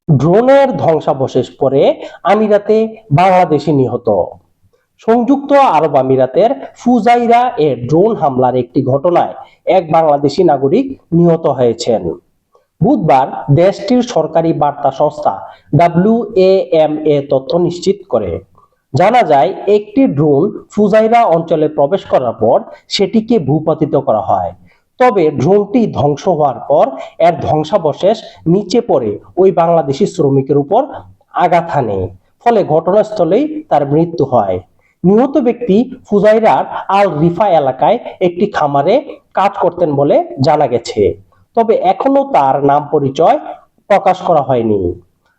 ড্রোনের ধ্বংসাবশেষ পরে আমিরাতে বাংলাদেশি নিহত। সংযুক্ত আরব আমিরাতের ফুজাইরা এ ড্রোন হামলার একটি ঘটনায় এক বাংলাদেশি নাগরিক নিহত হয়েছেন। বুধবার দেশটির সরকারি বার্তা সংস্থা WAMA তথ্য নিশ্চিত করে। জানা যায় একটি ড্রোন ফুজাইরা অঞ্চলে প্রবেশ করার পর সেটিকে ভূপাতিত করা হয়। তবে ড্রোনটি ধ্বংস হওয়ার পর এর ধ্বংসাবশেষ নিচে পড়ে ওই বাংলাদেশি শ্রমিকের উপর আঘাত হানে, ফলে ঘটনাস্থলেই তার মৃত্যু হয়। নিহত ব্যক্তি ফুজাইরার আল রিফা এলাকায় একটি খামারে কাজ করতেন বলে জানা গেছে। তবে এখনো তার নাম পরিচয় প্রকাশ করা হয়নি।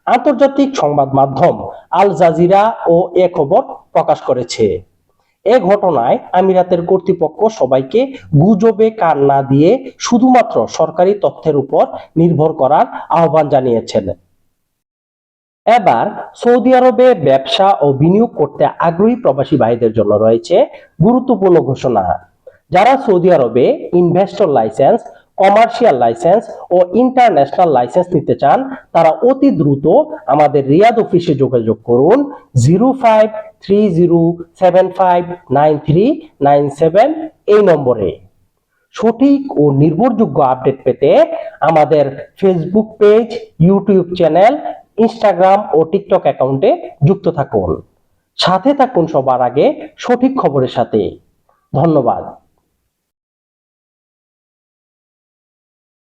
আন্তর্জাতিক সংবাদ মাধ্যম আল জাজিরা ও এ খবর প্রকাশ করেছে। এ ঘটনায় আমিরাতের কর্তৃপক্ষ সবাইকে গুজবে কান না দিয়ে শুধুমাত্র সরকারি তথ্যের উপর নির্ভর করার আহ্বান জানিয়েছেন। এবার সৌদি আরবে ব্যবসা ও বিনিয়োগ করতে আগ্রহী প্রবাসী ভাইদের জন্য রয়েছে গুরুত্বপূর্ণ ঘোষণা। যারা সৌদি আরবে ইনভেস্টর লাইসেন্স, কমার্শিয়াল লাইসেন্স ও ইন্টারন্যাশনাল লাইসেন্স নিতে চান, তারা অতি দ্রুত আমাদের রিয়াদ অফিসে যোগাযোগ করুন 0530759397 এই নম্বরে। সঠিক ও নির্ভরযোগ্য আপডেট পেতে আমাদের Facebook page, YouTube channel, Instagram ও টিকটক অ্যাকাউন্টে যুক্ত থাকুন। সাথে থাকুন সবার আগে সঠিক খবরের সাথে। ধন্যবাদ।